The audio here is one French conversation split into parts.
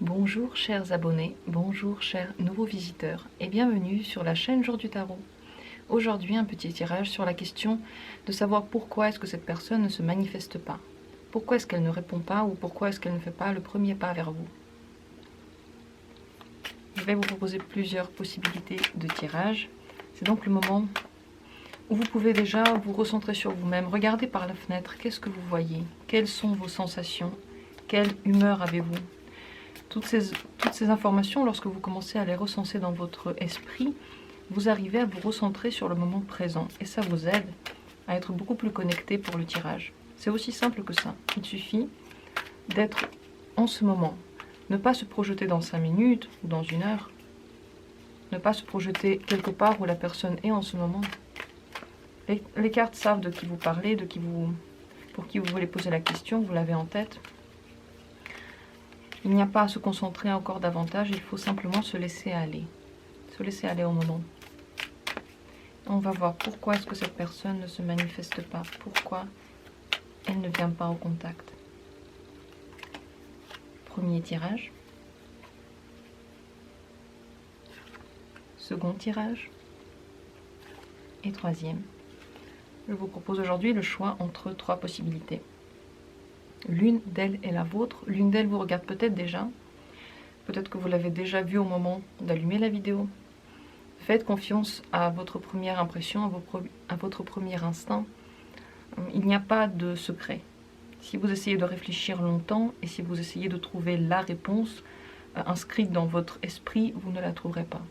Bonjour chers abonnés, bonjour chers nouveaux visiteurs et bienvenue sur la chaîne Jour du Tarot. Aujourd'hui un petit tirage sur la question de savoir pourquoi est-ce que cette personne ne se manifeste pas. Pourquoi est-ce qu'elle ne répond pas ou pourquoi est-ce qu'elle ne fait pas le premier pas vers vous. Je vais vous proposer plusieurs possibilités de tirage. C'est donc le moment où vous pouvez déjà vous recentrer sur vous-même. Regardez par la fenêtre, qu'est-ce que vous voyez? Quelles sont vos sensations? Quelle humeur avez-vous? Toutes ces informations, lorsque vous commencez à les recenser dans votre esprit, vous arrivez à vous recentrer sur le moment présent. Et ça vous aide à être beaucoup plus connecté pour le tirage. C'est aussi simple que ça. Il suffit d'être en ce moment. Ne pas se projeter dans 5 minutes ou dans 1 heure. Ne pas se projeter quelque part où la personne est en ce moment. Les cartes savent de qui vous parlez, pour qui vous voulez poser la question, vous l'avez en tête. Il n'y a pas à se concentrer encore davantage, il faut simplement se laisser aller. Se laisser aller au moment. On va voir pourquoi est-ce que cette personne ne se manifeste pas, pourquoi elle ne vient pas au contact. Premier tirage. Second tirage. Et troisième. Je vous propose aujourd'hui le choix entre 3 possibilités. L'une d'elles est la vôtre, l'une d'elles vous regarde peut-être déjà. Peut-être que vous l'avez déjà vu au moment d'allumer la vidéo. Faites confiance à votre première impression, à votre premier instinct. Il n'y a pas de secret. Si vous essayez de réfléchir longtemps et si vous essayez de trouver la réponse inscrite dans votre esprit, vous ne la trouverez pas.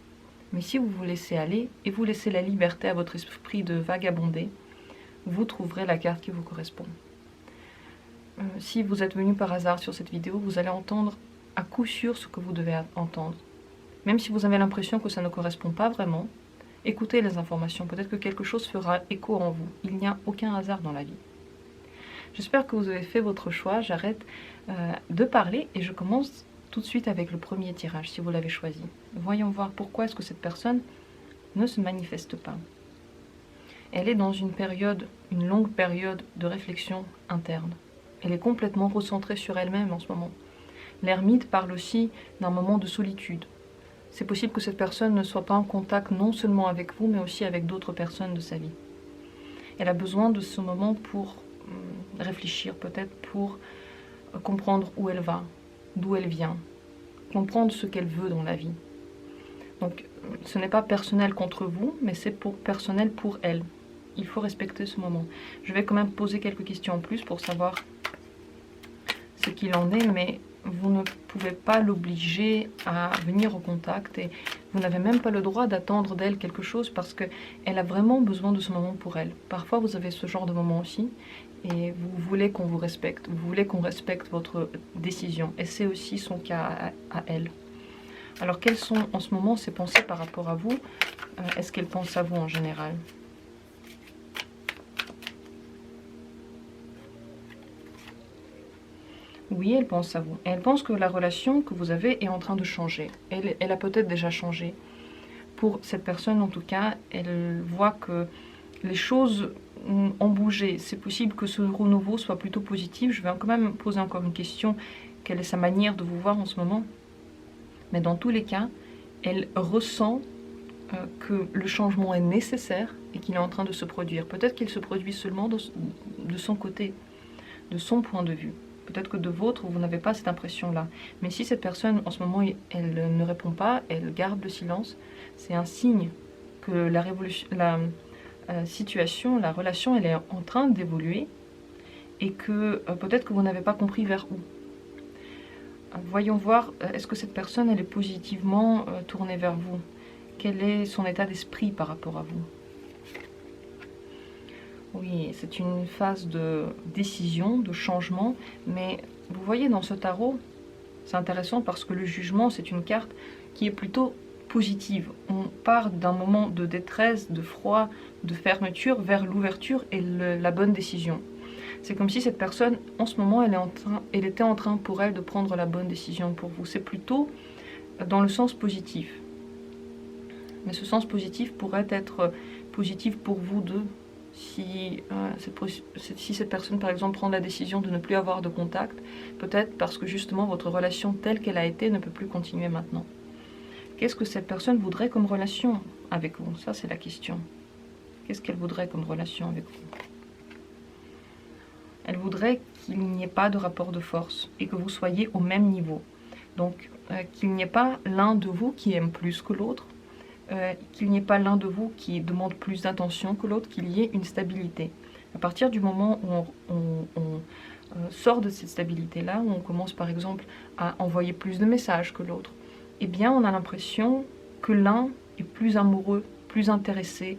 Mais si vous vous laissez aller et vous laissez la liberté à votre esprit de vagabonder, vous trouverez la carte qui vous correspond. Si vous êtes venu par hasard sur cette vidéo, vous allez entendre à coup sûr ce que vous devez entendre. Même si vous avez l'impression que ça ne correspond pas vraiment, écoutez les informations, peut-être que quelque chose fera écho en vous. Il n'y a aucun hasard dans la vie. J'espère que vous avez fait votre choix, j'arrête de parler et je commence tout de suite avec le premier tirage, si vous l'avez choisi. Voyons voir pourquoi est-ce que cette personne ne se manifeste pas. Elle est dans une longue période de réflexion interne. Elle est complètement recentrée sur elle-même en ce moment. L'ermite parle aussi d'un moment de solitude. C'est possible que cette personne ne soit pas en contact non seulement avec vous, mais aussi avec d'autres personnes de sa vie. Elle a besoin de ce moment pour réfléchir, peut-être pour comprendre où elle va, d'où elle vient, comprendre ce qu'elle veut dans la vie. Donc, ce n'est pas personnel contre vous, mais c'est personnel pour elle. Il faut respecter ce moment. Je vais quand même poser quelques questions en plus pour savoir ce qu'il en est, mais vous ne pouvez pas l'obliger à venir au contact et vous n'avez même pas le droit d'attendre d'elle quelque chose parce qu'elle a vraiment besoin de ce moment pour elle. Parfois vous avez ce genre de moment aussi et vous voulez qu'on vous respecte, vous voulez qu'on respecte votre décision et c'est aussi son cas à elle. Alors quelles sont en ce moment ses pensées par rapport à vous? Est-ce qu'elle pense à vous en général? Oui, elle pense à vous. Elle pense que la relation que vous avez est en train de changer. Elle a peut-être déjà changé. Pour cette personne, en tout cas, elle voit que les choses ont bougé. C'est possible que ce renouveau soit plutôt positif. Je vais quand même poser encore une question. Quelle est sa manière de vous voir en ce moment? Mais dans tous les cas, elle ressent que le changement est nécessaire et qu'il est en train de se produire. Peut-être qu'il se produit seulement de son côté, de son point de vue. Peut-être que de vôtre, vous n'avez pas cette impression-là. Mais si cette personne, en ce moment, elle ne répond pas, elle garde le silence, c'est un signe que la situation, la relation, elle est en train d'évoluer et que peut-être que vous n'avez pas compris vers où. Voyons voir, est-ce que cette personne, elle est positivement tournée vers vous? Quel est son état d'esprit par rapport à vous? Oui, c'est une phase de décision, de changement, mais vous voyez dans ce tarot, c'est intéressant parce que le jugement, c'est une carte qui est plutôt positive. On part d'un moment de détresse, de froid, de fermeture vers l'ouverture et la bonne décision. C'est comme si cette personne, en ce moment, elle était en train pour elle de prendre la bonne décision pour vous. C'est plutôt dans le sens positif. Mais ce sens positif pourrait être positif pour vous deux. Si, si cette personne, par exemple, prend la décision de ne plus avoir de contact, peut-être parce que justement votre relation telle qu'elle a été ne peut plus continuer maintenant. Qu'est-ce que cette personne voudrait comme relation avec vous? Ça, c'est la question. Qu'est-ce qu'elle voudrait comme relation avec vous? Elle voudrait qu'il n'y ait pas de rapport de force et que vous soyez au même niveau. Donc, qu'il n'y ait pas l'un de vous qui aime plus que l'autre, qu'il n'y ait pas l'un de vous qui demande plus d'attention que l'autre, qu'il y ait une stabilité. À partir du moment où on sort de cette stabilité-là, où on commence par exemple à envoyer plus de messages que l'autre, eh bien on a l'impression que l'un est plus amoureux, plus intéressé,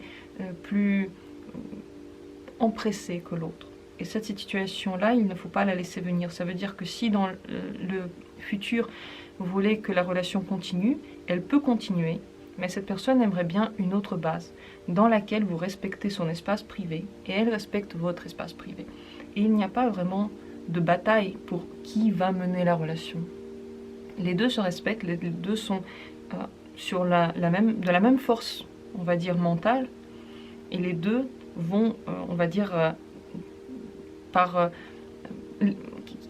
plus empressé que l'autre. Et cette situation-là, il ne faut pas la laisser venir. Ça veut dire que si dans le futur, vous voulez que la relation continue, elle peut continuer, mais cette personne aimerait bien une autre base, dans laquelle vous respectez son espace privé, et elle respecte votre espace privé. Et il n'y a pas vraiment de bataille pour qui va mener la relation. Les deux se respectent, les deux sont sur de la même force, on va dire, mentale, et les deux vont, on va dire,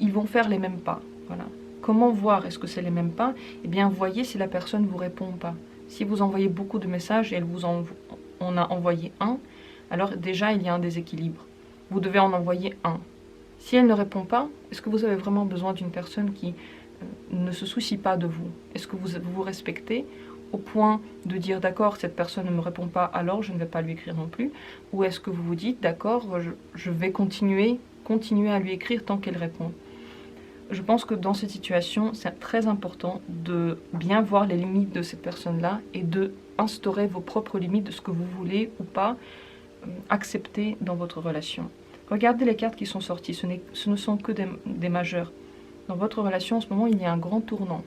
ils vont faire les mêmes pas. Voilà. Comment voir est-ce que c'est les mêmes pas? Eh bien, voyez si la personne ne vous répond pas. Si vous envoyez beaucoup de messages et elle vous en a envoyé un, alors déjà il y a un déséquilibre. Vous devez en envoyer un. Si elle ne répond pas, est-ce que vous avez vraiment besoin d'une personne qui ne se soucie pas de vous? Est-ce que vous vous respectez au point de dire d'accord, cette personne ne me répond pas, alors je ne vais pas lui écrire non plus? Ou est-ce que vous vous dites d'accord, je vais continuer à lui écrire tant qu'elle répond? Je pense que dans cette situation, c'est très important de bien voir les limites de cette personne-là et de instaurer vos propres limites de ce que vous voulez ou pas accepter dans votre relation. Regardez les cartes qui sont sorties, ce ne sont que des majeurs. Dans votre relation, en ce moment, il y a un grand tournant.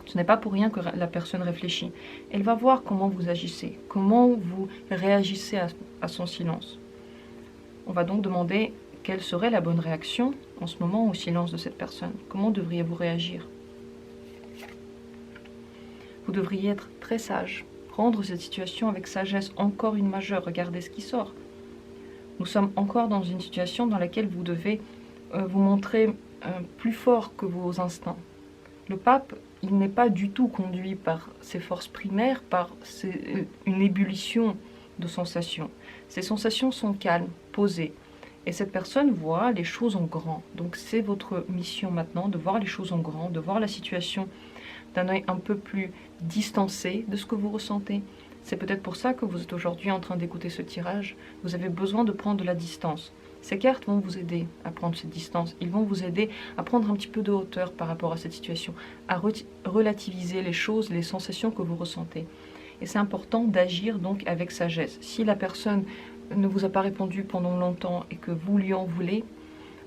Ce n'est pas pour rien que la personne réfléchit. Elle va voir comment vous agissez, comment vous réagissez à son silence. On va donc demander quelle serait la bonne réaction en ce moment au silence de cette personne. Comment devriez-vous réagir? Vous devriez être très sage, prendre cette situation avec sagesse, encore une majeure. Regardez ce qui sort. Nous sommes encore dans une situation dans laquelle vous devez vous montrer plus fort que vos instincts. Le pape, il n'est pas du tout conduit par ses forces primaires, par une ébullition de sensations. Ces sensations sont calmes, posées. Et cette personne voit les choses en grand. Donc c'est votre mission maintenant de voir les choses en grand, de voir la situation d'un œil un peu plus distancé de ce que vous ressentez. C'est peut-être pour ça que vous êtes aujourd'hui en train d'écouter ce tirage. Vous avez besoin de prendre de la distance. Ces cartes vont vous aider à prendre cette distance. Ils vont vous aider à prendre un petit peu de hauteur par rapport à cette situation, à relativiser les choses, les sensations que vous ressentez. Et c'est important d'agir donc avec sagesse. Si la personne ne vous a pas répondu pendant longtemps et que vous lui en voulez,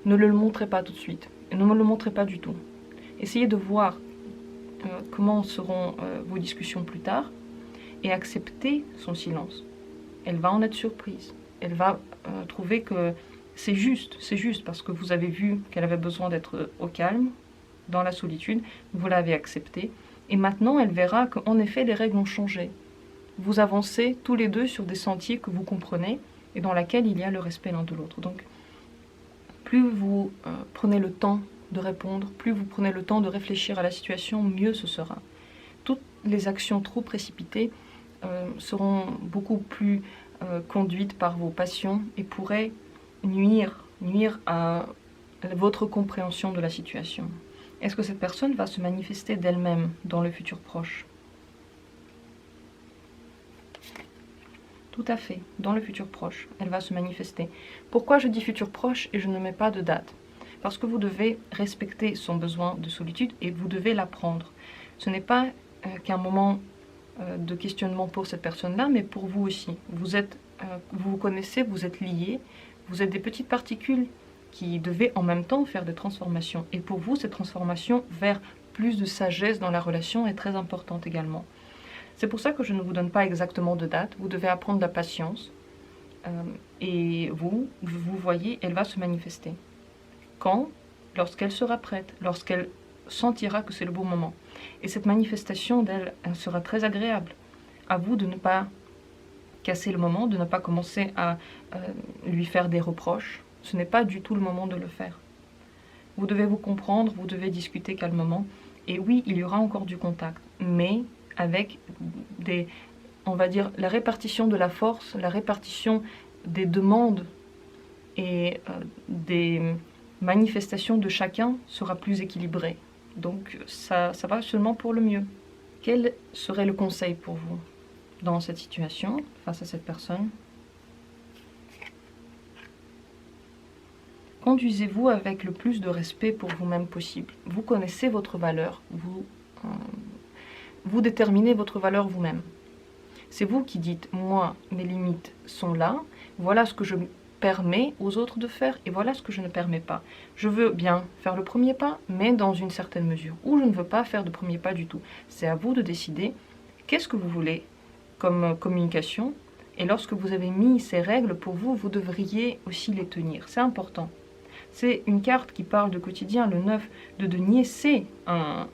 ne le montrez pas tout de suite. Et ne me le montrez pas du tout. Essayez de voir comment seront vos discussions plus tard et acceptez son silence. Elle va en être surprise. Elle va trouver que c'est juste parce que vous avez vu qu'elle avait besoin d'être au calme, dans la solitude, vous l'avez accepté. Et maintenant, elle verra qu'en effet, les règles ont changé. Vous avancez tous les deux sur des sentiers que vous comprenez et dans lesquels il y a le respect l'un de l'autre. Donc, plus vous prenez le temps de répondre, plus vous prenez le temps de réfléchir à la situation, mieux ce sera. Toutes les actions trop précipitées seront beaucoup plus conduites par vos passions et pourraient nuire à votre compréhension de la situation. Est-ce que cette personne va se manifester d'elle-même dans le futur proche? Tout à fait, dans le futur proche, elle va se manifester. Pourquoi je dis futur proche et je ne mets pas de date? Parce que vous devez respecter son besoin de solitude et vous devez l'apprendre. Ce n'est pas qu'un moment de questionnement pour cette personne-là, mais pour vous aussi. Vous vous connaissez, vous êtes liés, vous êtes des petites particules qui devaient en même temps faire des transformations. Et pour vous, cette transformation vers plus de sagesse dans la relation est très importante également. C'est pour ça que je ne vous donne pas exactement de date. Vous devez apprendre la patience. Et vous voyez, elle va se manifester. Quand? Lorsqu'elle sera prête, lorsqu'elle sentira que c'est le bon moment. Et cette manifestation d'elle sera très agréable. À vous de ne pas casser le moment, de ne pas commencer à lui faire des reproches. Ce n'est pas du tout le moment de le faire. Vous devez vous comprendre, vous devez discuter calmement. Et oui, il y aura encore du contact, mais avec des, on va dire, la répartition de la force, la répartition des demandes et des manifestations de chacun sera plus équilibrée. Donc ça va seulement pour le mieux. Quel serait le conseil pour vous dans cette situation, face à cette personne? Conduisez-vous avec le plus de respect pour vous-même possible. Vous connaissez votre valeur, vous déterminez votre valeur vous-même. C'est vous qui dites, moi, mes limites sont là, voilà ce que je permets aux autres de faire et voilà ce que je ne permets pas. Je veux bien faire le premier pas, mais dans une certaine mesure, ou je ne veux pas faire de premier pas du tout. C'est à vous de décider qu'est-ce que vous voulez comme communication, et lorsque vous avez mis ces règles pour vous, vous devriez aussi les tenir. C'est important. C'est une carte qui parle de quotidien. Le 9 de denier, c'est un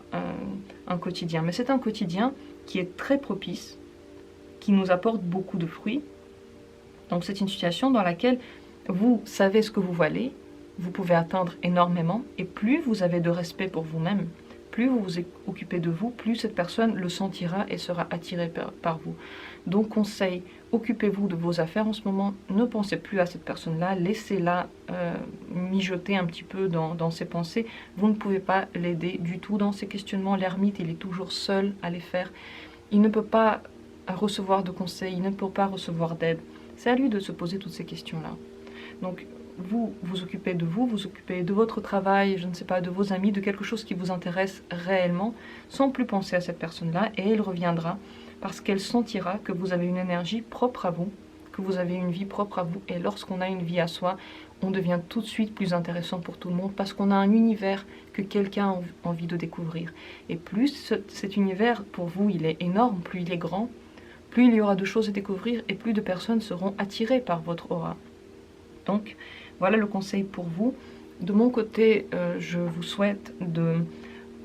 quotidien. Mais c'est un quotidien qui est très propice, qui nous apporte beaucoup de fruits. Donc c'est une situation dans laquelle vous savez ce que vous valez, vous pouvez atteindre énormément, et plus vous avez de respect pour vous-même, plus vous vous occupez de vous, plus cette personne le sentira et sera attirée par vous. Donc conseil, occupez-vous de vos affaires en ce moment, ne pensez plus à cette personne-là, laissez-la mijoter un petit peu dans ses pensées. Vous ne pouvez pas l'aider du tout dans ses questionnements. L'ermite, il est toujours seul à les faire. Il ne peut pas recevoir de conseils, il ne peut pas recevoir d'aide. C'est à lui de se poser toutes ces questions-là. Donc vous vous occupez de vous, vous occupez de votre travail, je ne sais pas, de vos amis, de quelque chose qui vous intéresse réellement, sans plus penser à cette personne-là, et elle reviendra parce qu'elle sentira que vous avez une énergie propre à vous, que vous avez une vie propre à vous, et lorsqu'on a une vie à soi, on devient tout de suite plus intéressant pour tout le monde parce qu'on a un univers que quelqu'un a envie de découvrir. Et plus cet univers, pour vous, il est énorme, plus il est grand, plus il y aura de choses à découvrir et plus de personnes seront attirées par votre aura. Donc, voilà le conseil pour vous. De mon côté, je vous souhaite de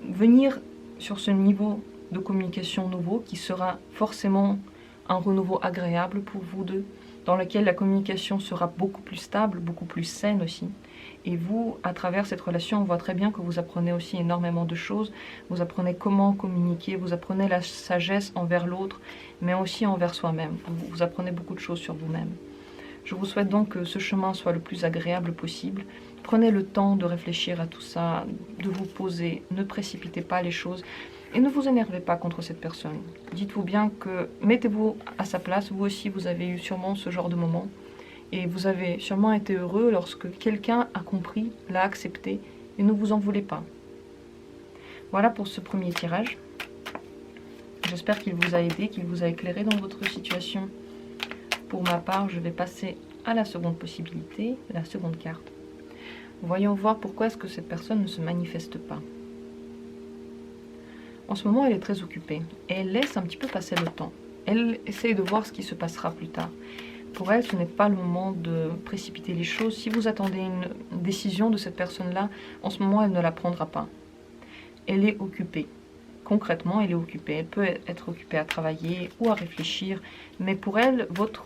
venir sur ce niveau de communication nouveau qui sera forcément un renouveau agréable pour vous deux, dans lequel la communication sera beaucoup plus stable, beaucoup plus saine aussi. Et vous, à travers cette relation, on voit très bien que vous apprenez aussi énormément de choses. Vous apprenez comment communiquer, vous apprenez la sagesse envers l'autre, mais aussi envers soi-même. Vous apprenez beaucoup de choses sur vous-même. Je vous souhaite donc que ce chemin soit le plus agréable possible. Prenez le temps de réfléchir à tout ça, de vous poser, ne précipitez pas les choses et ne vous énervez pas contre cette personne. Dites-vous bien que, mettez-vous à sa place, vous aussi vous avez eu sûrement ce genre de moment et vous avez sûrement été heureux lorsque quelqu'un a compris, l'a accepté et ne vous en voulez pas. Voilà pour ce premier tirage. J'espère qu'il vous a aidé, qu'il vous a éclairé dans votre situation. Pour ma part, je vais passer à la seconde possibilité, la seconde carte. Voyons voir pourquoi est-ce que cette personne ne se manifeste pas. En ce moment, elle est très occupée et elle laisse un petit peu passer le temps. Elle essaye de voir ce qui se passera plus tard. Pour elle, ce n'est pas le moment de précipiter les choses. Si vous attendez une décision de cette personne-là, en ce moment, elle ne la prendra pas. Elle est occupée. Concrètement, elle est occupée. Elle peut être occupée à travailler ou à réfléchir. Mais pour elle, votre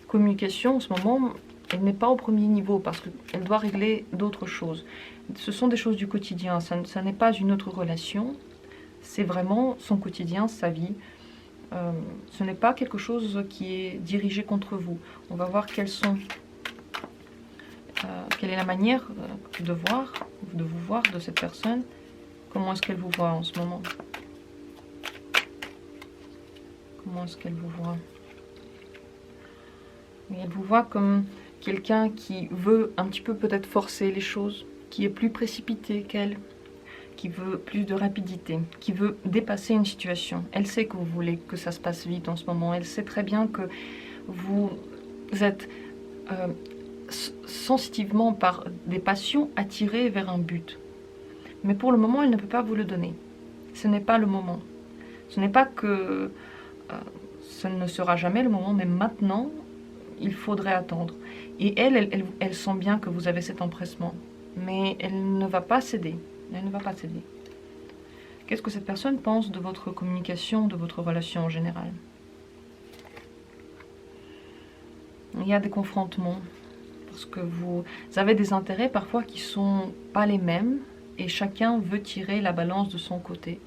communication, en ce moment, elle n'est pas au premier niveau parce qu'elle doit régler d'autres choses. Ce sont des choses du quotidien. Ça n'est pas une autre relation. C'est vraiment son quotidien, sa vie. Ce n'est pas quelque chose qui est dirigé contre vous. On va voir quelle est la manière de vous voir de cette personne. Comment est-ce qu'elle vous voit en ce moment? Comment est-ce qu'elle vous voit? Et elle vous voit comme quelqu'un qui veut un petit peu peut-être forcer les choses, qui est plus précipité qu'elle, qui veut plus de rapidité, qui veut dépasser une situation. Elle sait que vous voulez que ça se passe vite en ce moment. Elle sait très bien que vous êtes sensitivement par des passions attirés vers un but. Mais pour le moment, elle ne peut pas vous le donner. Ce n'est pas le moment. Ce n'est pas que ce ne sera jamais le moment, mais maintenant, il faudrait attendre. Et elle sent bien que vous avez cet empressement. Mais elle ne va pas céder. Elle ne va pas céder. Qu'est-ce que cette personne pense de votre communication, de votre relation en général? Il y a des confrontements, parce que vous avez des intérêts parfois qui ne sont pas les mêmes, et chacun veut tirer la balance de son côté.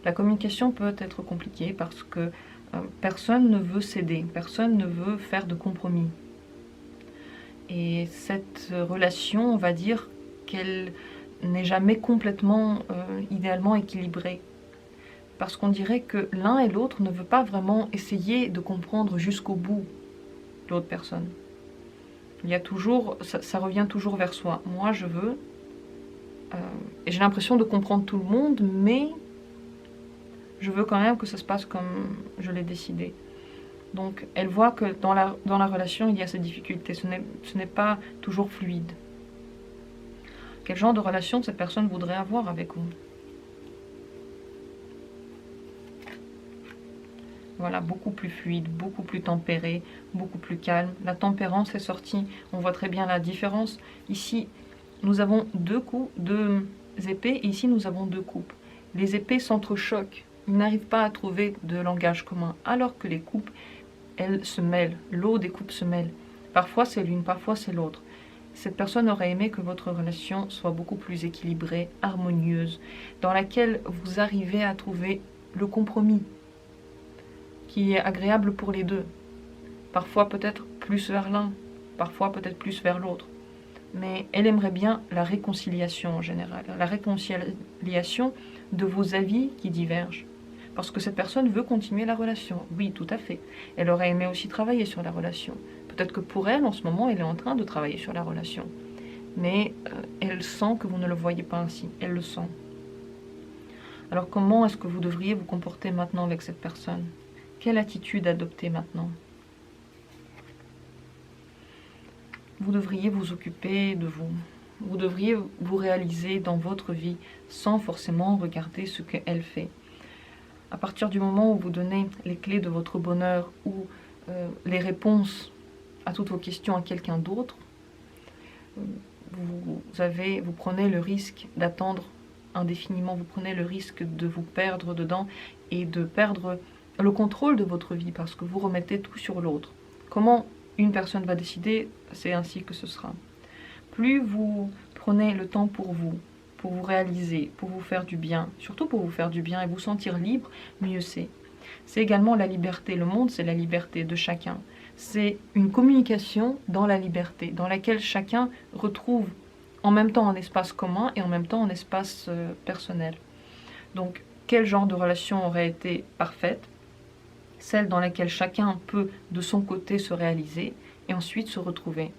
La communication peut être compliquée parce que personne ne veut céder, personne ne veut faire de compromis. Et cette relation, on va dire qu'elle n'est jamais complètement idéalement équilibrée. Parce qu'on dirait que l'un et l'autre ne veut pas vraiment essayer de comprendre jusqu'au bout l'autre personne. Il y a toujours, ça revient toujours vers soi. Moi, je veux, et j'ai l'impression de comprendre tout le monde, mais je veux quand même que ça se passe comme je l'ai décidé. Donc, elle voit que dans la relation, il y a ces difficultés. Ce n'est pas toujours fluide. Quel genre de relation cette personne voudrait avoir avec vous? Voilà, beaucoup plus fluide, beaucoup plus tempéré, beaucoup plus calme. La tempérance est sortie. On voit très bien la différence. Ici, nous avons deux épées, et ici, nous avons deux coupes. Les épées s'entrechoquent. Ils n'arrivent pas à trouver de langage commun, alors que les coupes, elles se mêlent. L'eau des coupes se mêle. Parfois, c'est l'une, parfois, c'est l'autre. Cette personne aurait aimé que votre relation soit beaucoup plus équilibrée, harmonieuse, dans laquelle vous arrivez à trouver le compromis qui est agréable pour les deux. Parfois peut-être plus vers l'un, parfois peut-être plus vers l'autre. Mais elle aimerait bien la réconciliation en général, la réconciliation de vos avis qui divergent. Parce que cette personne veut continuer la relation. Oui, tout à fait. Elle aurait aimé aussi travailler sur la relation. Peut-être que pour elle, en ce moment, elle est en train de travailler sur la relation. Mais elle sent que vous ne le voyez pas ainsi. Elle le sent. Alors comment est-ce que vous devriez vous comporter maintenant avec cette personne? Quelle attitude adopter maintenant? Vous devriez vous occuper de vous. Vous devriez vous réaliser dans votre vie sans forcément regarder ce qu'elle fait. À partir du moment où vous donnez les clés de votre bonheur ou les réponses à toutes vos questions à quelqu'un d'autre, vous prenez le risque d'attendre indéfiniment, vous prenez le risque de vous perdre dedans et de perdre le contrôle de votre vie parce que vous remettez tout sur l'autre. Comment une personne va décider, c'est ainsi que ce sera. Plus vous prenez le temps pour vous réaliser, pour vous faire du bien, surtout pour vous faire du bien et vous sentir libre, mieux c'est. C'est également la liberté. Le monde, c'est la liberté de chacun. C'est une communication dans la liberté, dans laquelle chacun retrouve en même temps un espace commun et en même temps un espace personnel. Donc, quel genre de relation aurait été parfaite? Celle dans laquelle chacun peut de son côté se réaliser et ensuite se retrouver.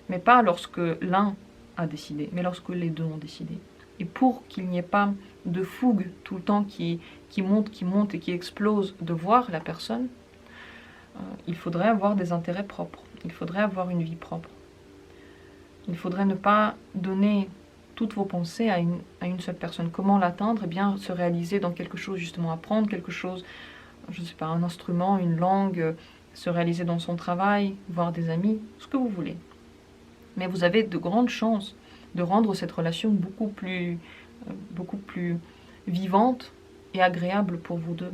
Mais pas lorsque l'un a décidé, mais lorsque les deux ont décidé. Et pour qu'il n'y ait pas de fougue tout le temps qui monte et qui explose de voir la personne, il faudrait avoir des intérêts propres, il faudrait avoir une vie propre. Il faudrait ne pas donner toutes vos pensées à une seule personne. Comment l'atteindre? Eh bien, se réaliser dans quelque chose, justement, apprendre quelque chose, je ne sais pas, un instrument, une langue, se réaliser dans son travail, voir des amis, ce que vous voulez. Mais vous avez de grandes chances de rendre cette relation beaucoup plus vivante et agréable pour vous deux.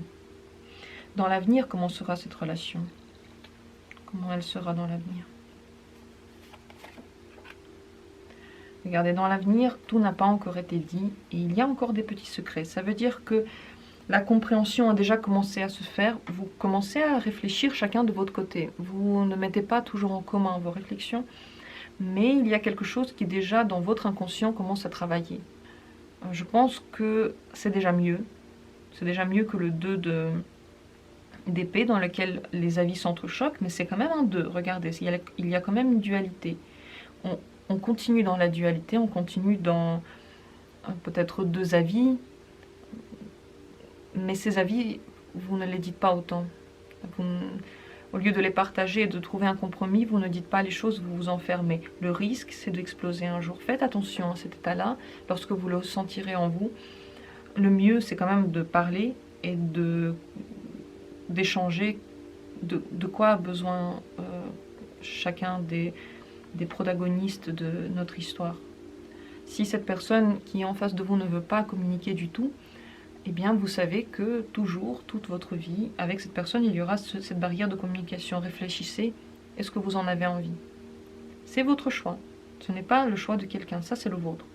Dans l'avenir, comment sera cette relation? Comment elle sera dans l'avenir? Regardez, dans l'avenir, tout n'a pas encore été dit et il y a encore des petits secrets. Ça veut dire que la compréhension a déjà commencé à se faire. Vous commencez à réfléchir chacun de votre côté. Vous ne mettez pas toujours en commun vos réflexions, mais il y a quelque chose qui déjà dans votre inconscient commence à travailler. Je pense que c'est déjà mieux. C'est déjà mieux que le 2 d'épée dans lequel les avis s'entrechoquent, mais c'est quand même un 2. Regardez, il y a quand même une dualité. On continue dans la dualité, on continue dans peut-être 2 avis, mais ces avis, vous ne les dites pas autant. Au lieu de les partager et de trouver un compromis, vous ne dites pas les choses, vous vous enfermez. Le risque, c'est d'exploser un jour. Faites attention à cet état-là, lorsque vous le sentirez en vous. Le mieux, c'est quand même de parler et d'échanger de quoi a besoin chacun des protagonistes de notre histoire. Si cette personne qui est en face de vous ne veut pas communiquer du tout, eh bien vous savez que toujours, toute votre vie, avec cette personne, il y aura cette barrière de communication. Réfléchissez Est-ce que vous en avez envie? C'est votre choix. Ce n'est pas le choix de quelqu'un, ça c'est le vôtre.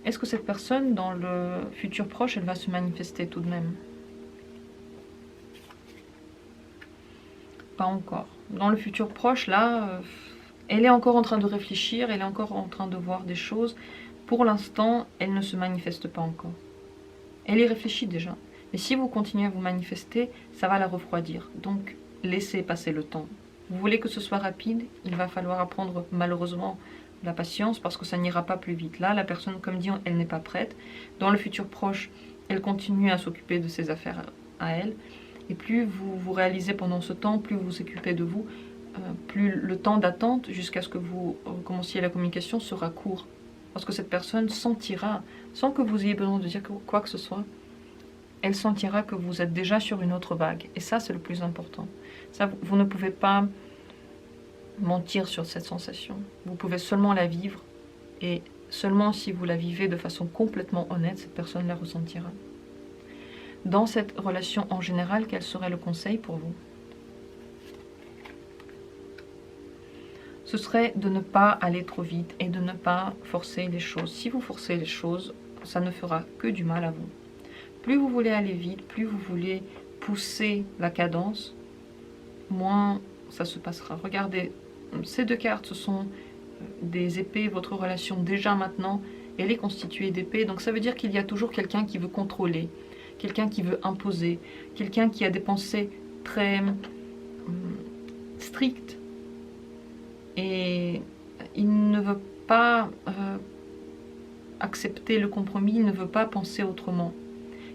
Est-ce que cette personne, dans le futur proche, elle va se manifester tout de même? Pas encore. Dans le futur proche, là, elle est encore en train de réfléchir, elle est encore en train de voir des choses. Pour l'instant, elle ne se manifeste pas encore. Elle y réfléchit déjà. Mais si vous continuez à vous manifester, ça va la refroidir. Donc, laissez passer le temps. Vous voulez que ce soit rapide, il va falloir apprendre malheureusement la patience parce que ça n'ira pas plus vite. Là, la personne, comme dit, elle n'est pas prête. Dans le futur proche, elle continue à s'occuper de ses affaires à elle. Et plus vous vous réalisez pendant ce temps, plus vous vous occupez de vous, plus le temps d'attente jusqu'à ce que vous commenciez la communication sera court. Parce que cette personne sentira, sans que vous ayez besoin de dire quoi que ce soit, elle sentira que vous êtes déjà sur une autre vague. Et ça, c'est le plus important. Ça, vous ne pouvez pas mentir sur cette sensation. Vous pouvez seulement la vivre. Et seulement si vous la vivez de façon complètement honnête, cette personne la ressentira. Dans cette relation en général, quel serait le conseil pour vous? Ce serait de ne pas aller trop vite et de ne pas forcer les choses. Si vous forcez les choses, ça ne fera que du mal à vous. Plus vous voulez aller vite, plus vous voulez pousser la cadence, moins ça se passera. Regardez, ces deux cartes, ce sont des épées. Votre relation déjà maintenant, elle est constituée d'épées. Donc ça veut dire qu'il y a toujours quelqu'un qui veut contrôler, quelqu'un qui veut imposer, quelqu'un qui a des pensées très strictes. Et il ne veut pas accepter le compromis, il ne veut pas penser autrement.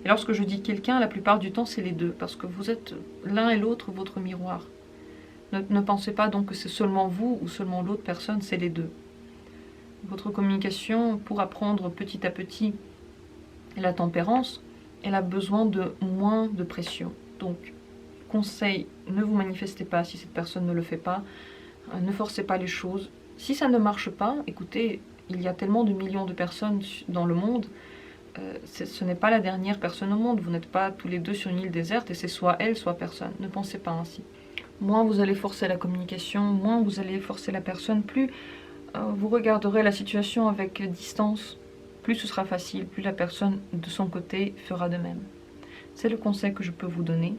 Et lorsque je dis quelqu'un, la plupart du temps, c'est les deux, parce que vous êtes l'un et l'autre votre miroir. Ne pensez pas donc que c'est seulement vous ou seulement l'autre personne, c'est les deux. Votre communication, pour apprendre petit à petit la tempérance, elle a besoin de moins de pression. Donc, conseil, ne vous manifestez pas si cette personne ne le fait pas. Ne forcez pas les choses. Si ça ne marche pas, écoutez, il y a tellement de millions de personnes dans le monde, ce n'est pas la dernière personne au monde. Vous n'êtes pas tous les deux sur une île déserte et c'est soit elle, soit personne. Ne pensez pas ainsi. Moins vous allez forcer la communication, moins vous allez forcer la personne, plus vous regarderez la situation avec distance, plus ce sera facile, plus la personne de son côté fera de même. C'est le conseil que je peux vous donner.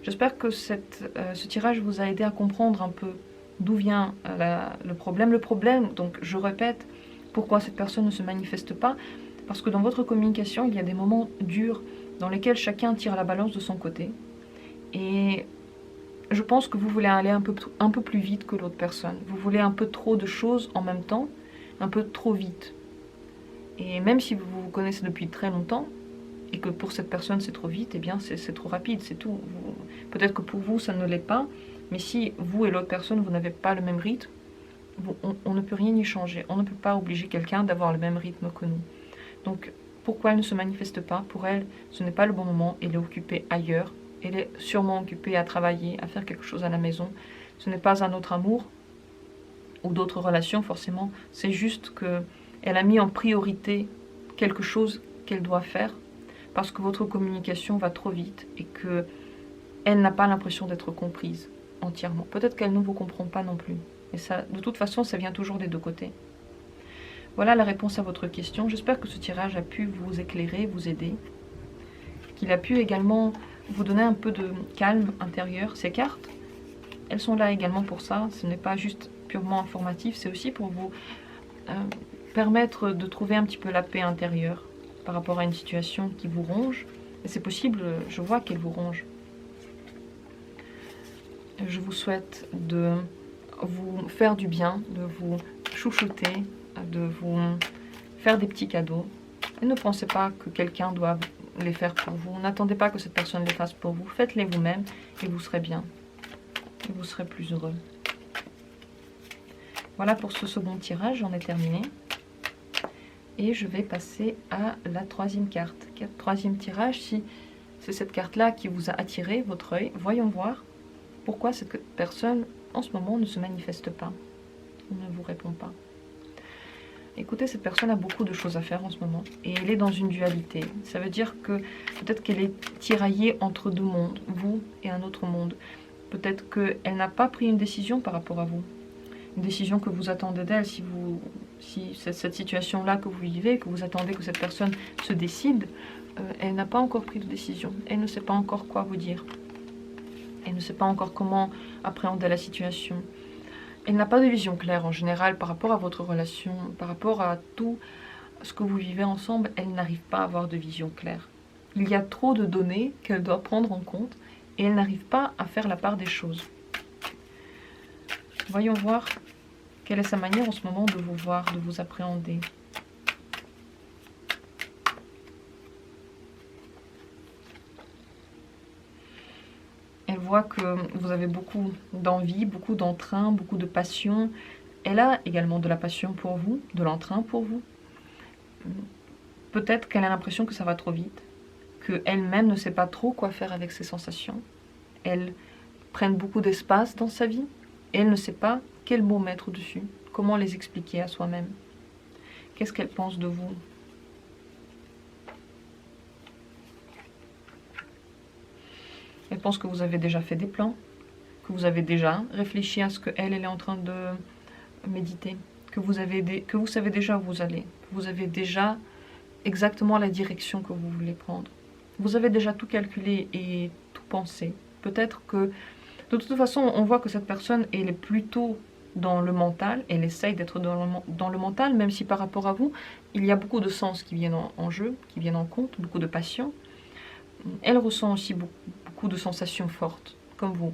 J'espère que ce tirage vous a aidé à comprendre un peu d'où vient le problème. Le problème, donc je répète, pourquoi cette personne ne se manifeste pas? Parce que dans votre communication, il y a des moments durs dans lesquels chacun tire la balance de son côté. Et je pense que vous voulez aller un peu plus vite que l'autre personne. Vous voulez un peu trop de choses en même temps, un peu trop vite. Et même si vous vous connaissez depuis très longtemps, et que pour cette personne c'est trop vite, eh bien c'est trop rapide, c'est tout. Peut-être que pour vous ça ne l'est pas, mais si vous et l'autre personne vous n'avez pas le même rythme, on ne peut rien y changer. On ne peut pas obliger quelqu'un d'avoir le même rythme que nous. Donc pourquoi elle ne se manifeste pas? Pour elle, ce n'est pas le bon moment, elle est occupée ailleurs. Elle est sûrement occupée à travailler, à faire quelque chose à la maison. Ce n'est pas un autre amour ou d'autres relations forcément. C'est juste qu'elle a mis en priorité quelque chose qu'elle doit faire parce que votre communication va trop vite et qu'elle n'a pas l'impression d'être comprise entièrement. Peut-être qu'elle ne vous comprend pas non plus. Et ça, de toute façon, ça vient toujours des deux côtés. Voilà la réponse à votre question. J'espère que ce tirage a pu vous éclairer, vous aider. Qu'il a pu également vous donner un peu de calme intérieur. Ces cartes, elles sont là également pour ça. Ce n'est pas juste purement informatif, c'est aussi pour vous permettre de trouver un petit peu la paix intérieure par rapport à une situation qui vous ronge. Et c'est possible, je vois qu'elle vous ronge. Je vous souhaite de vous faire du bien, de vous chouchouter, de vous faire des petits cadeaux. Et ne pensez pas que quelqu'un doit les faire pour vous. N'attendez pas que cette personne les fasse pour vous. Faites-les vous-même et vous serez bien. Et vous serez plus heureux. Voilà pour ce second tirage, j'en ai terminé. Et je vais passer à la troisième carte. Troisième tirage, si c'est cette carte-là qui vous a attiré votre œil, voyons voir pourquoi cette personne en ce moment ne se manifeste pas. Ou ne vous répond pas. Écoutez, cette personne a beaucoup de choses à faire en ce moment et elle est dans une dualité. Ça veut dire que peut-être qu'elle est tiraillée entre deux mondes, vous et un autre monde. Peut-être qu'elle n'a pas pris une décision par rapport à vous. Une décision que vous attendez d'elle. Si cette situation-là que vous vivez, que vous attendez que cette personne se décide, elle n'a pas encore pris de décision. Elle ne sait pas encore quoi vous dire. Elle ne sait pas encore comment appréhender la situation. Elle n'a pas de vision claire en général par rapport à votre relation, par rapport à tout ce que vous vivez ensemble. Elle n'arrive pas à avoir de vision claire. Il y a trop de données qu'elle doit prendre en compte et elle n'arrive pas à faire la part des choses. Voyons voir quelle est sa manière en ce moment de vous voir, de vous appréhender. Elle voit que vous avez beaucoup d'envie, beaucoup d'entrain, beaucoup de passion. Elle a également de la passion pour vous, de l'entrain pour vous. Peut-être qu'elle a l'impression que ça va trop vite, qu'elle-même ne sait pas trop quoi faire avec ses sensations. Elles prennent beaucoup d'espace dans sa vie et elle ne sait pas quel mot mettre dessus, comment les expliquer à soi-même. Qu'est-ce qu'elle pense de vous? Elle pense que vous avez déjà fait des plans, que vous avez déjà réfléchi à ce qu'elle est en train de méditer, que vous savez déjà où vous allez, que vous avez déjà exactement la direction que vous voulez prendre. Vous avez déjà tout calculé et tout pensé. Peut-être que, de toute façon, on voit que cette personne, elle est plutôt dans le mental, elle essaye d'être dans le mental, même si par rapport à vous, il y a beaucoup de sens qui viennent en jeu, qui viennent en compte, beaucoup de passion. Elle ressent aussi beaucoup de sensations fortes, comme vous.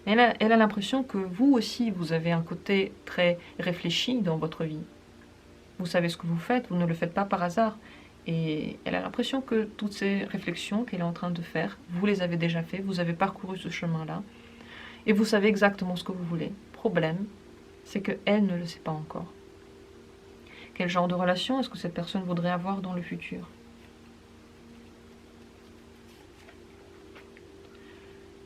Elle a l'impression que vous aussi, vous avez un côté très réfléchi dans votre vie. Vous savez ce que vous faites, vous ne le faites pas par hasard. Et elle a l'impression que toutes ces réflexions qu'elle est en train de faire, vous les avez déjà fait, vous avez parcouru ce chemin-là. Et vous savez exactement ce que vous voulez. Problème, c'est qu'elle ne le sait pas encore. Quel genre de relation est-ce que cette personne voudrait avoir dans le futur?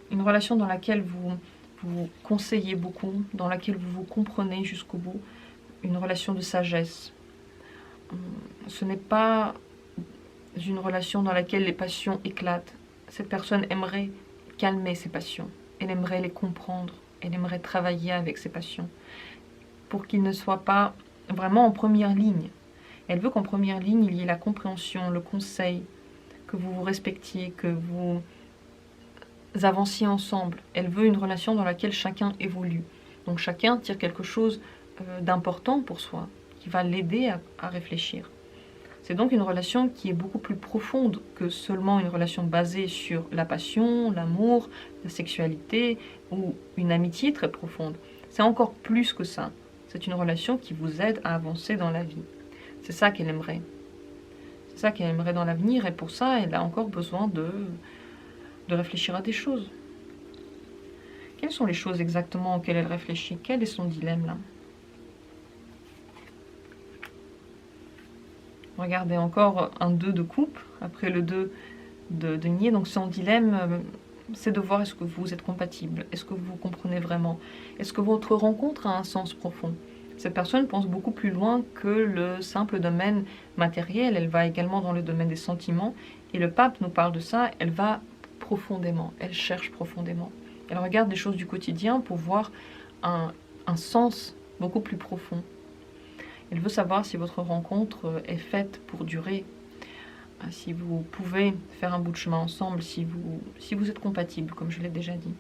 Une relation dans laquelle vous conseillez beaucoup, dans laquelle vous vous comprenez jusqu'au bout. Une relation de sagesse. Ce n'est pas une relation dans laquelle les passions éclatent. Cette personne aimerait calmer ses passions. Elle aimerait les comprendre. Elle aimerait travailler avec ses passions. Pour qu'ils ne soient pas vraiment en première ligne. Elle veut qu'en première ligne, il y ait la compréhension, le conseil, que vous vous respectiez, que vous avanciez ensemble. Elle veut une relation dans laquelle chacun évolue. Donc chacun tire quelque chose d'important pour soi, qui va l'aider à réfléchir. C'est donc une relation qui est beaucoup plus profonde que seulement une relation basée sur la passion, l'amour, la sexualité ou une amitié très profonde. C'est encore plus que ça. C'est une relation qui vous aide à avancer dans la vie. C'est ça qu'elle aimerait. C'est ça qu'elle aimerait dans l'avenir et pour ça, elle a encore besoin de réfléchir à des choses. Quelles sont les choses exactement auxquelles elle réfléchit? Quel est son dilemme là? Regardez encore un 2 de coupe, après le 2 de denier. Donc son dilemme, c'est de voir est-ce que vous êtes compatible, est-ce que vous vous comprenez vraiment, est-ce que votre rencontre a un sens profond. Cette personne pense beaucoup plus loin que le simple domaine matériel, elle va également dans le domaine des sentiments. Et le pape nous parle de ça, elle va profondément, elle cherche profondément. Elle regarde des choses du quotidien pour voir un sens beaucoup plus profond. Elle veut savoir si votre rencontre est faite pour durer, si vous pouvez faire un bout de chemin ensemble, si vous êtes compatibles, comme je l'ai déjà dit.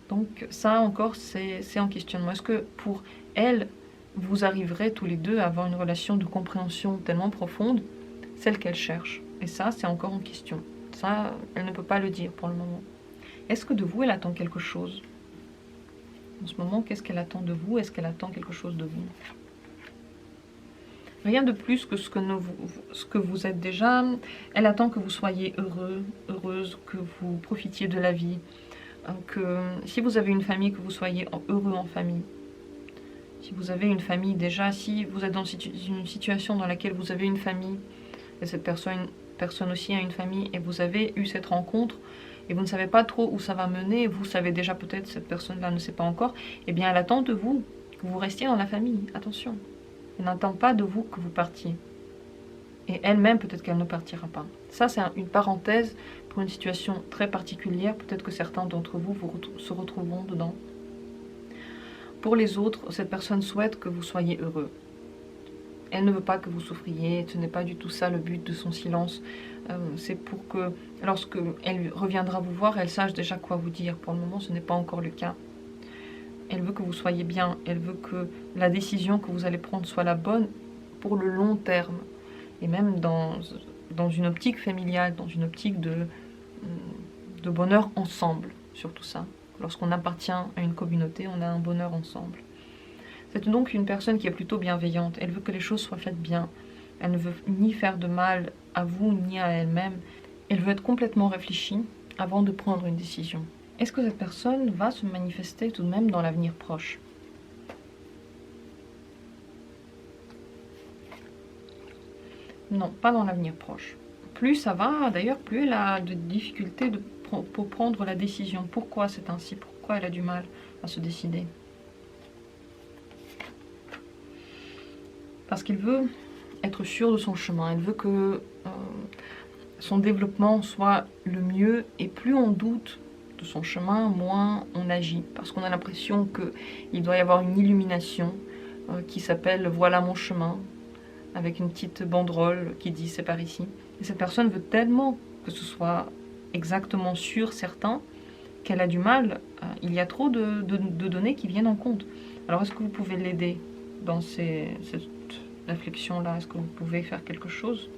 Donc ça encore, c'est en questionnement. Est-ce que pour elle, vous arriverez tous les deux à avoir une relation de compréhension tellement profonde, celle qu'elle cherche? Et ça, c'est encore en question. Ça, elle ne peut pas le dire pour le moment. Est-ce que de vous, elle attend quelque chose? En ce moment, qu'est-ce qu'elle attend de vous? Est-ce qu'elle attend quelque chose de vous? Rien de plus que ce que vous êtes déjà. Elle attend que vous soyez heureux, heureuse, que vous profitiez de la vie. Que si vous avez une famille, que vous soyez heureux en famille. Si vous avez une famille déjà, si vous êtes dans une situation dans laquelle vous avez une famille, et cette personne aussi a une famille, et vous avez eu cette rencontre, et vous ne savez pas trop où ça va mener, vous savez déjà peut-être, cette personne-là ne sait pas encore, eh bien elle attend de vous que vous restiez dans la famille, attention. Elle n'attend pas de vous que vous partiez. Et elle-même, peut-être qu'elle ne partira pas. Ça, c'est une parenthèse pour une situation très particulière. Peut-être que certains d'entre vous, se retrouveront dedans. Pour les autres, cette personne souhaite que vous soyez heureux. Elle ne veut pas que vous souffriez. Ce n'est pas du tout ça le but de son silence. C'est pour que, lorsque elle reviendra vous voir, elle sache déjà quoi vous dire. Pour le moment, ce n'est pas encore le cas. Elle veut que vous soyez bien. Elle veut que la décision que vous allez prendre soit la bonne pour le long terme. Et même dans une optique familiale, dans une optique de bonheur ensemble, surtout ça. Lorsqu'on appartient à une communauté, on a un bonheur ensemble. C'est donc une personne qui est plutôt bienveillante. Elle veut que les choses soient faites bien. Elle ne veut ni faire de mal à vous, ni à elle-même. Elle veut être complètement réfléchie avant de prendre une décision. Est-ce que cette personne va se manifester tout de même dans l'avenir proche? Non, pas dans l'avenir proche. Plus ça va, d'ailleurs, plus elle a de difficultés pour prendre la décision. Pourquoi c'est ainsi? Pourquoi elle a du mal à se décider? Parce qu'elle veut être sûre de son chemin. Elle veut que son développement soit le mieux. Et plus on doute de son chemin, moins on agit. Parce qu'on a l'impression qu'il doit y avoir une illumination qui s'appelle « Voilà mon chemin », avec une petite banderole qui dit « C'est par ici ». Et cette personne veut tellement que ce soit exactement sûr, certain, qu'elle a du mal. Il y a trop de données qui viennent en compte. Alors, est-ce que vous pouvez l'aider dans cette réflexion-là? Est-ce que vous pouvez faire quelque chose?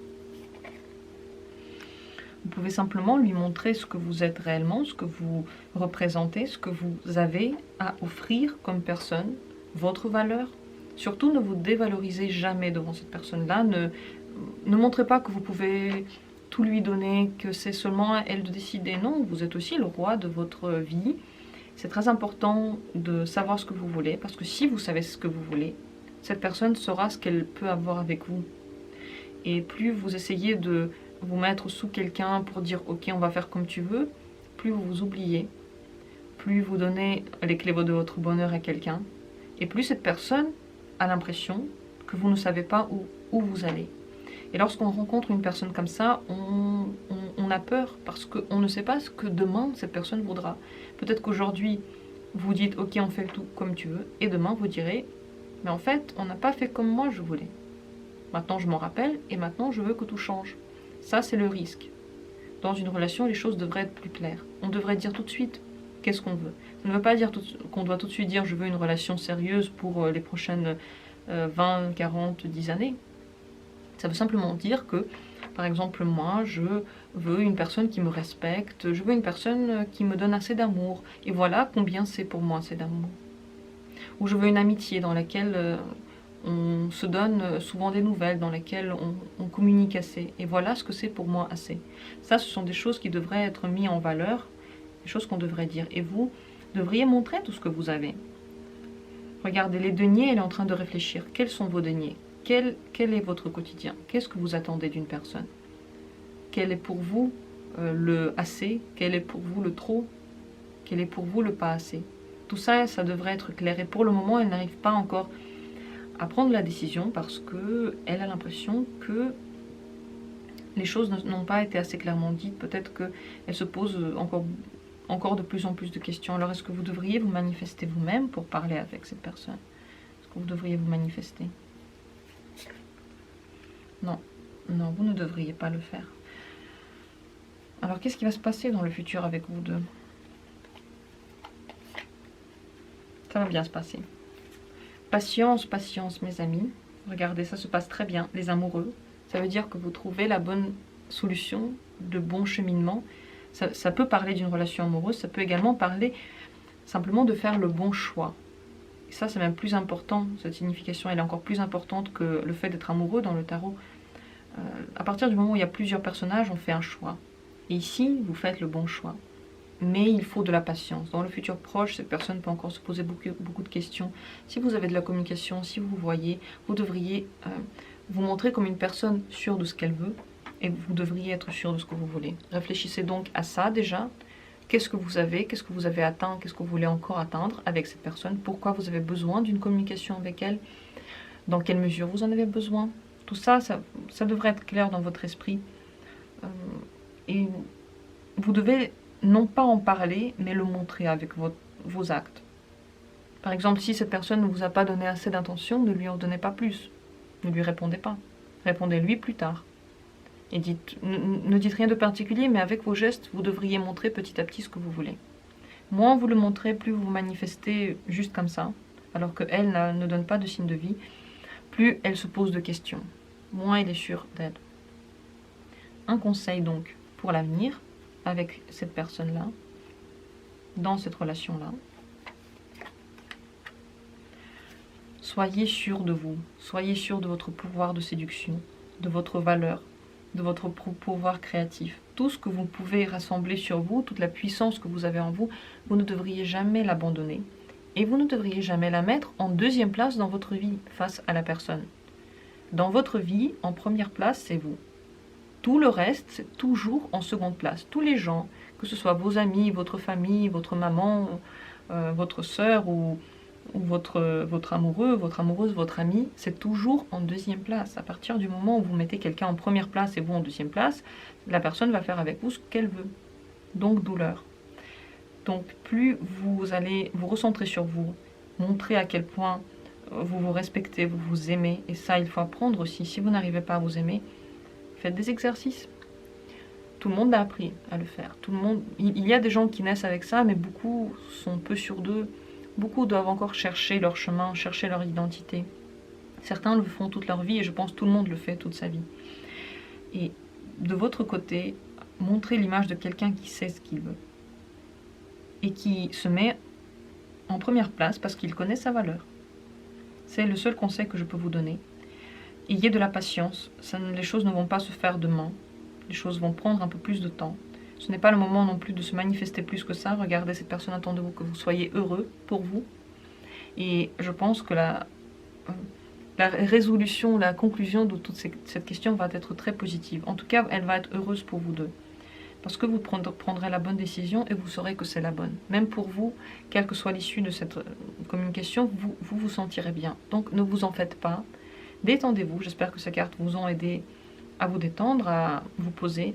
Vous pouvez simplement lui montrer ce que vous êtes réellement, ce que vous représentez, ce que vous avez à offrir comme personne, votre valeur. Surtout, ne vous dévalorisez jamais devant cette personne-là. Ne montrez pas que vous pouvez tout lui donner, que c'est seulement à elle de décider. Non, vous êtes aussi le roi de votre vie. C'est très important de savoir ce que vous voulez, parce que si vous savez ce que vous voulez, cette personne saura ce qu'elle peut avoir avec vous. Et plus vous essayez de vous mettre sous quelqu'un pour dire « Ok, on va faire comme tu veux », plus vous vous oubliez, plus vous donnez les clés de votre bonheur à quelqu'un, et plus cette personne a l'impression que vous ne savez pas où vous allez. Et lorsqu'on rencontre une personne comme ça, on a peur parce qu'on ne sait pas ce que demain cette personne voudra. Peut-être qu'aujourd'hui, vous dites « Ok, on fait tout comme tu veux », et demain vous direz « Mais en fait, on n'a pas fait comme moi je voulais. Maintenant je m'en rappelle et maintenant je veux que tout change ». Ça, c'est le risque. Dans une relation, les choses devraient être plus claires. On devrait dire tout de suite qu'est-ce qu'on veut. Ça ne veut pas dire qu'on doit tout de suite dire « Je veux une relation sérieuse pour les prochaines 20, 40, 10 années ». Ça veut simplement dire que, par exemple, moi, je veux une personne qui me respecte, je veux une personne qui me donne assez d'amour. Et voilà combien c'est pour moi, assez d'amour. Ou je veux une amitié dans laquelle on se donne souvent des nouvelles, dans laquelle on communique assez. Et voilà ce que c'est pour moi assez. Ça, ce sont des choses qui devraient être mises en valeur, des choses qu'on devrait dire. Et vous devriez montrer tout ce que vous avez. Regardez, les deniers, elle est en train de réfléchir. Quels sont vos deniers ? Quel est votre quotidien? Qu'est-ce que vous attendez d'une personne? Quel est pour vous le assez? Quel est pour vous le trop? Quel est pour vous le pas assez? Tout ça, ça devrait être clair. Et pour le moment, elle n'arrive pas encore à prendre la décision parce qu'elle a l'impression que les choses n'ont pas été assez clairement dites. Peut-être qu'elle se pose encore de plus en plus de questions. Alors, est-ce que vous devriez vous manifester vous-même pour parler avec cette personne? Est-ce que vous devriez vous manifester? Non, non, vous ne devriez pas le faire. Alors, qu'est-ce qui va se passer dans le futur avec vous deux? Ça va bien se passer. Patience, patience, mes amis. Regardez, ça se passe très bien, les amoureux. Ça veut dire que vous trouvez la bonne solution, de bon cheminement. Ça peut parler d'une relation amoureuse, ça peut également parler simplement de faire le bon choix. Et ça, c'est même plus important, cette signification, elle est encore plus importante que le fait d'être amoureux dans le tarot. À partir du moment où il y a plusieurs personnages, on fait un choix. Et ici, vous faites le bon choix. Mais il faut de la patience. Dans le futur proche, cette personne peut encore se poser beaucoup de questions. Si vous avez de la communication, si vous voyez, vous devriez vous montrer comme une personne sûre de ce qu'elle veut. Et vous devriez être sûr de ce que vous voulez. Réfléchissez donc à ça déjà. Qu'est-ce que vous avez atteint, qu'est-ce que vous voulez encore atteindre avec cette personne? Pourquoi vous avez besoin d'une communication avec elle? Dans quelle mesure vous en avez besoin? Tout ça, ça devrait être clair dans votre esprit. Et vous devez non pas en parler, mais le montrer avec vos actes. Par exemple, si cette personne ne vous a pas donné assez d'intention, ne lui en donnez pas plus. Ne lui répondez pas. Répondez-lui plus tard. Et ne dites rien de particulier, mais avec vos gestes, vous devriez montrer petit à petit ce que vous voulez. Moins vous le montrez, plus vous manifestez juste comme ça, alors qu'elle ne donne pas de signe de vie, plus elle se pose de questions. Moins elle est sûre d'elle. Un conseil donc pour l'avenir, avec cette personne-là, dans cette relation-là. Soyez sûr de vous, soyez sûr de votre pouvoir de séduction, de votre valeur, de votre pouvoir créatif. Tout ce que vous pouvez rassembler sur vous, toute la puissance que vous avez en vous, vous ne devriez jamais l'abandonner. Et vous ne devriez jamais la mettre en deuxième place dans votre vie, face à la personne. Dans votre vie, en première place, c'est vous. Tout le reste, c'est toujours en seconde place. Tous les gens, que ce soit vos amis, votre famille, votre maman, votre sœur ou votre amoureux, votre amoureuse, votre ami, c'est toujours en deuxième place. À partir du moment où vous mettez quelqu'un en première place et vous en deuxième place, la personne va faire avec vous ce qu'elle veut. Donc douleur. Donc plus vous allez vous recentrer sur vous, montrer à quel point vous vous respectez, vous vous aimez, et ça il faut apprendre aussi. Si vous n'arrivez pas à vous aimer, faites des exercices. Tout le monde a appris à le faire. Il y a des gens qui naissent avec ça, mais beaucoup sont peu sûrs d'eux. Beaucoup doivent encore chercher leur chemin, chercher leur identité. Certains le font toute leur vie et je pense que tout le monde le fait toute sa vie. Et de votre côté, montrez l'image de quelqu'un qui sait ce qu'il veut. Et qui se met en première place parce qu'il connaît sa valeur. C'est le seul conseil que je peux vous donner. Ayez de la patience. Les choses ne vont pas se faire demain. Les choses vont prendre un peu plus de temps. Ce n'est pas le moment non plus de se manifester plus que ça. Regardez, cette personne attend de vous que vous soyez heureux pour vous. Et je pense que la résolution, la conclusion de toute cette question va être très positive. En tout cas, elle va être heureuse pour vous deux. Parce que vous prendrez la bonne décision et vous saurez que c'est la bonne. Même pour vous, quelle que soit l'issue de cette communication, vous vous sentirez bien. Donc ne vous en faites pas. Détendez-vous. J'espère que ces cartes vous ont aidé à vous détendre, à vous poser.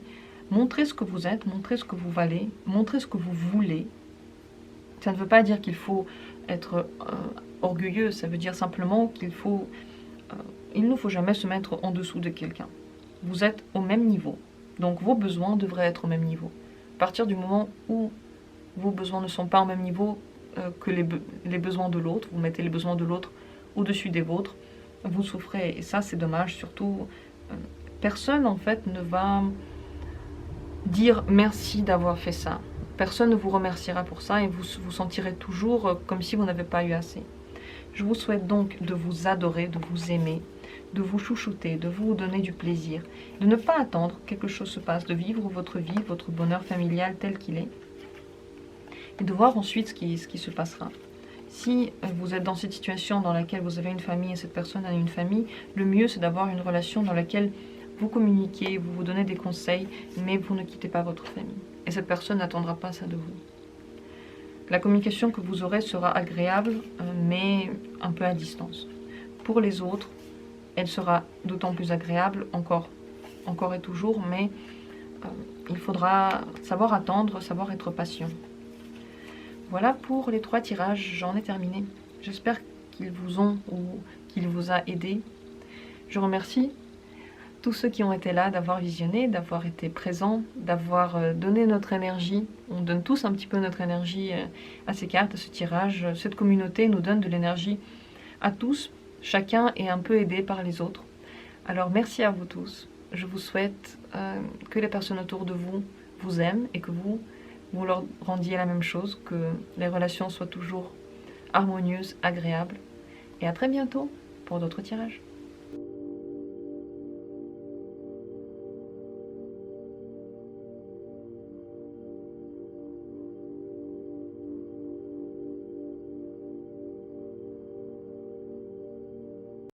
Montrez ce que vous êtes, montrez ce que vous valez, montrez ce que vous voulez. Ça ne veut pas dire qu'il faut être orgueilleux, ça veut dire simplement il ne faut jamais se mettre en dessous de quelqu'un. Vous êtes au même niveau, donc vos besoins devraient être au même niveau. À partir du moment où vos besoins ne sont pas au même niveau que les besoins de l'autre, vous mettez les besoins de l'autre au-dessus des vôtres, vous souffrez. Et ça, c'est dommage, surtout, personne en fait ne va dire merci d'avoir fait ça. Personne ne vous remerciera pour ça et vous vous sentirez toujours comme si vous n'avez pas eu assez. Je vous souhaite donc de vous adorer, de vous aimer, de vous chouchouter, de vous donner du plaisir, de ne pas attendre que quelque chose se passe, de vivre votre vie, votre bonheur familial tel qu'il est, et de voir ensuite ce qui se passera. Si vous êtes dans cette situation dans laquelle vous avez une famille et cette personne a une famille, le mieux c'est d'avoir une relation dans laquelle vous communiquez, vous vous donnez des conseils, mais vous ne quittez pas votre famille. Et cette personne n'attendra pas ça de vous. La communication que vous aurez sera agréable, mais un peu à distance. Pour les autres, elle sera d'autant plus agréable, encore et toujours, mais il faudra savoir attendre, savoir être patient. Voilà pour les 3 tirages, j'en ai terminé. J'espère qu'ils vous ont ou qu'ils vous a aidé. Je remercie tous ceux qui ont été là, d'avoir visionné, d'avoir été présents, d'avoir donné notre énergie. On donne tous un petit peu notre énergie à ces cartes, à ce tirage. Cette communauté nous donne de l'énergie à tous. Chacun est un peu aidé par les autres. Alors merci à vous tous. Je vous souhaite que les personnes autour de vous vous aiment et que vous leur rendiez la même chose, que les relations soient toujours harmonieuses, agréables. Et à très bientôt pour d'autres tirages.